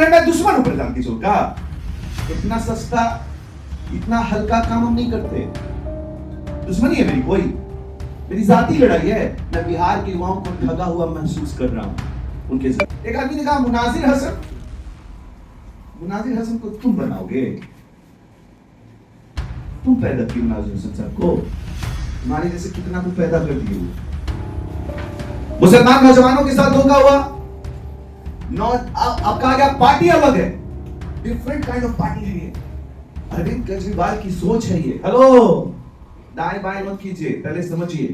बोले मैं दुश्मन हूं प्रधान किशोर का। इतना सस्ता इतना हल्का काम हम नहीं करते। दुश्मनी है मेरी कोई, मेरी जाती लड़ाई है। मैं बिहार के युवाओं को ठगा हुआ महसूस कर रहा हूं उनके साथ। एक आदमी ने कहा मुनाजिर हसन को तुम बनाओगे, तुम पैदा किए मुनाजिर हसन साहब को, तुम्हारे जैसे कितना को पैदा कर दिए। मुसलमान नौजवानों के साथ धोखा हुआ। अब कहा गया पार्टी अलग है, डिफरेंट काइंड ऑफ पार्टी है ये। अरविंद केजरीवाल की सोच है ये। हेलो, दाएं बाएं मत कीजिए, पहले समझिए।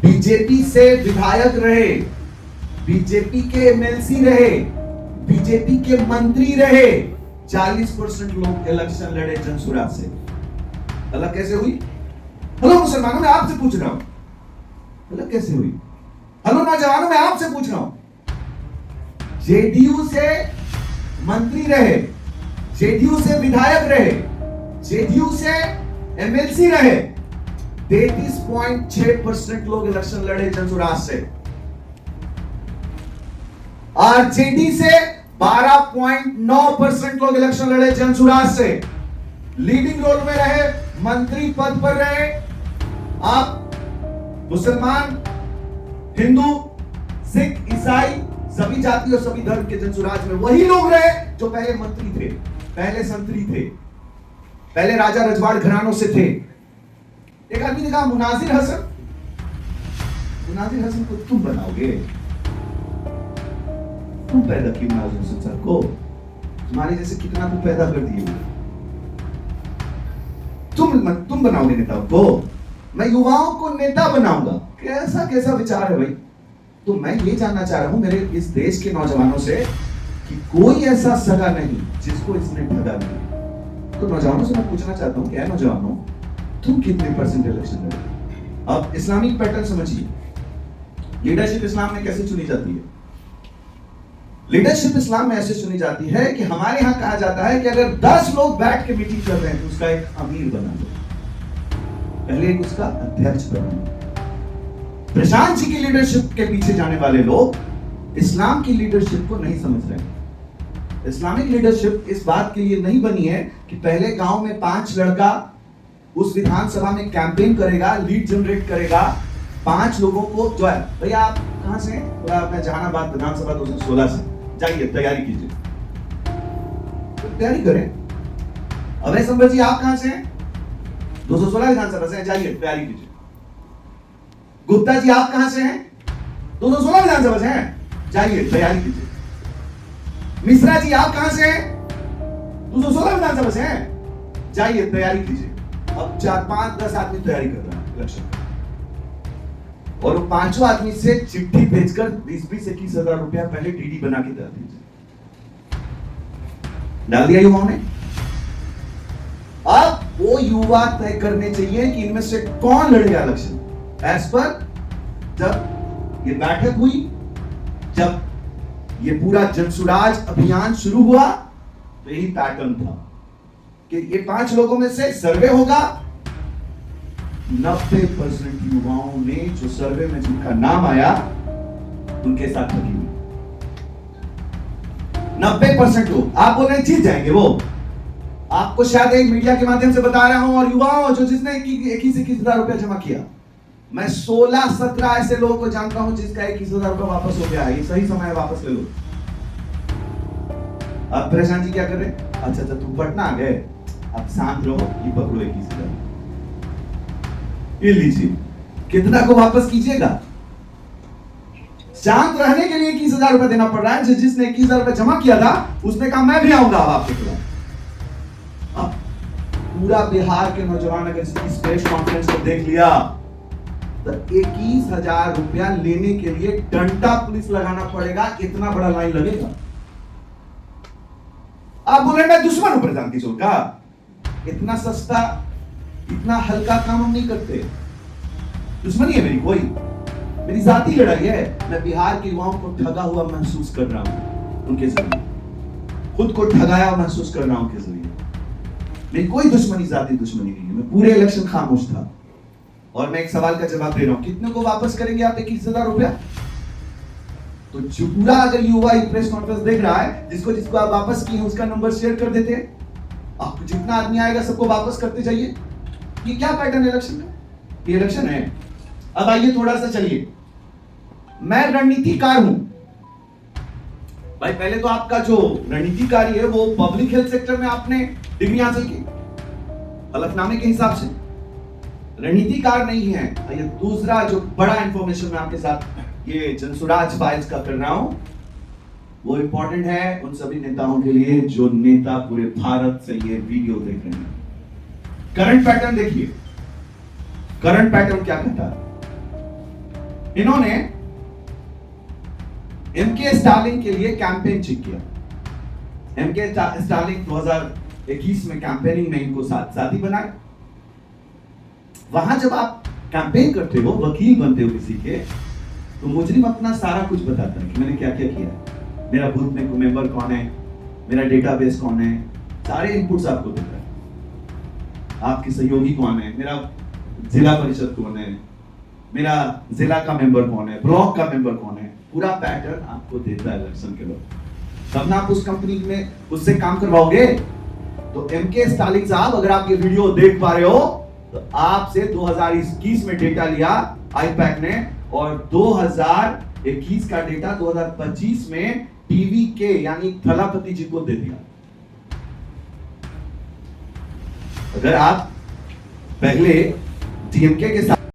बीजेपी से विधायक रहे, बीजेपी के एमएलसी रहे, बीजेपी के मंत्री रहे, 40% लोग इलेक्शन लड़े जनसुराज से। अलग कैसे हुई? हेलो मुसलमानों, मैं आपसे पूछ रहा हूं, अलग कैसे हुई? हेलो नौजवानों, मैं आपसे पूछ रहा हूं। जेडीयू से मंत्री रहे, जेडीयू से विधायक रहे, जेडीयू से एमएलसी रहे, 33.6% लोग इलेक्शन लड़े जनसुराज से। आरजेडी से 12.9% लोग इलेक्शन लड़े जनसुराज से। लीडिंग रोल में रहे, मंत्री पद पर रहे। आप मुसलमान, हिंदू, सिख, ईसाई, सभी जाति और सभी धर्म के जनसुराज में वही लोग रहे जो पहले मंत्री थे, पहले संतरी थे, पहले राजा रजवाड़ घरानों से थे। एक आदमी ने कहा मुनाजिर हसन को तुम बनाओगे, तुम पैदा किए मुनाजिर हसन साहब को, तुम्हारे जैसे कितना को पैदा कर दिए। तुम बनाओगे नेताओं को, मैं युवाओं को नेता बनाऊंगा। कैसा विचार है भाई? तो मैं ये जानना चाह रहा हूं मेरे इस देश के नौजवानों से कि कोई ऐसा सगा नहीं जिसको इसने ठगा नहीं। तो नौजवानों से मैं पूछना चाहता हूं, क्या नौजवानों, तुम कितने % इलेक्शन लड़े? अब इस्लामिक पैटर्न समझिए। लीडरशिप इस्लाम में कैसे चुनी जाती है? लीडरशिप इस्लाम में ऐसे चुनी जाती है कि हमारे यहां कहा जाता है कि अगर 10 लोग बैठ के मीटिंग कर रहे हैं तो उसका एक अमीर बना दो, पहले एक उसका अध्यक्ष बना दो। प्रशांत जी की लीडरशिप के पीछे जाने वाले लोग इस्लाम की लीडरशिप को नहीं समझ रहे। इस्लामिक लीडरशिप इस बात के लिए नहीं बनी है कि पहले गांव में 5 लड़का उस विधानसभा में कैंपेन करेगा, लीड जनरेट करेगा, 5 लोगों को जो है। भैया आप कहां से हैं? बोला मैं जहानाबाद विधानसभा 2016 से। जाइए तैयारी कीजिए, तो तैयारी करें। अभय संभल जी आप कहां से हैं? 216 विधानसभा से। जाइए तैयारी कीजिए। गुप्ता जी आप कहां से हैं? 216 विधानसभा से हैं। जाइए तैयारी कीजिए। मिश्रा जी आप कहां से हैं? 216 विधानसभा से हैं। जाइए तैयारी कीजिए। अब 4, 5, 10 आदमी तैयारी कर रहे हैं इलेक्शन, और 5 आदमी से चिट्ठी भेजकर 20-20, 21 हजार रुपया पहले डीडी बना के डाल दीजिए। डाल दिया युवाओं ने। अब वो युवा तय करने चाहिए कि इनमें से कौन लड़ेगा इलेक्शन। एज पर जब ये बैठक हुई, जब ये पूरा जनसुराज अभियान शुरू हुआ, तो यही पैटर्न था कि ये 5 लोगों में से सर्वे होगा। 90% युवाओं ने जो सर्वे में जिनका नाम आया उनके साथ ठगी हुई। 90% लोग। आप बोल रहे जीत जाएंगे वो, आपको शायद एक मीडिया के माध्यम से बता रहा हूं। और युवाओं जो जिसने 21 हजार रुपया जमा किया, मैं 16-17 ऐसे लोगों को जानता हूं जिसका 21 हजार रुपया वापस हो गया है। ये सही समय है, वापस ले लो। अब प्रशांत जी क्या कर रहे? अच्छा तुम पटना आ गए, अब शांत रहो, ये पकड़ो 21 हजार, ये लीजिए। कितना को वापस कीजिएगा? शांत रहने के लिए 21 हजार रुपया देना पड़ रहा है। जिसने 21 हजार रुपया जमा किया था उसने कहा मैं भी आऊंगा आपके खिलाफ। अब पूरा बिहार के नौजवान अगर इस प्रेस कॉन्फ्रेंस को देख लिया तो 21 हजार रुपया लेने के लिए डंडा पुलिस लगाना पड़ेगा, इतना बड़ा लाइन लगेगा। आप बोले मैं दुश्मन हूं प्रधान किशोर का। इतना सस्ता इतना हल्का काम हम नहीं करते। दुश्मनी है मेरी कोई, मेरी जाती लड़ाई है। मैं बिहार के युवाओं को ठगा हुआ महसूस कर रहा हूं उनके जरिए, खुद को ठगाया महसूस कर रहा हूं उनके जरिए। मेरी कोई दुश्मनी, जाती दुश्मनी नहीं है। मैं पूरे इलेक्शन खामोश था। और मैं एक सवाल का जवाब दे रहा हूं, कितने को वापस करेंगे आप 21 हजार रुपया? तो जो पूरा अगर युवा प्रेस कॉन्फ्रेंस देख रहा है, जिसको जिसको आप वापस किए उसका नंबर शेयर कर देते, आपको जितना आदमी आएगा सबको वापस करते जाइए। ये क्या पैटर्न इलेक्शन है? ये इलेक्शन है। अब आइए थोड़ा सा चलिए, मैं रणनीतिकार हूं भाई। पहले तो आपका जो रणनीतिकारी है वो पब्लिक हेल्थ सेक्टर में आपने डिग्री हासिल की हलफनामे के हिसाब से, रणनीतिकार नहीं है। ये दूसरा जो बड़ा इंफॉर्मेशन मैं आपके साथ ये जनसुराज फाइल्स का कर रहा हूं, वो इंपॉर्टेंट है उन सभी नेताओं के लिए जो नेता पूरे भारत से ये वीडियो देख रहे हैं। करंट पैटर्न देखिए, करंट पैटर्न क्या कहता है। इन्होंने एमके स्टालिन के लिए कैंपेन चेक किया। एमके स्टालिन 2021 में कैंपेनिंग में इनको साथी बनाए। वहां जब आप कैंपेन करते हो, वकील बनते हो किसी के, तो मुजरिम अपना सारा कुछ बताता है कि मैंने क्या क्या किया है, मेरा बूथ में मेंबर कौन है, मेरा डेटाबेस कौन है, सारे इनपुट्स आपको देता है। आपके सहयोगी कौन है, मेरा जिला परिषद कौन है, मेरा जिला का मेंबर कौन है, ब्लॉक का मेंबर कौन है, पूरा पैटर्न आपको देता है इलेक्शन के वक्त। तब ना आप उस कंपनी में उससे काम करवाओगे। तो एमके स्टालिन साहब, अगर आप ये वीडियो देख पा रहे हो तो आपसे 2021 में डेटा लिया आईपैक ने, और 2021 का डेटा 2025 में टीवी के यानी थलापति जी को दे दिया। अगर आप पहले डीएमके के साथ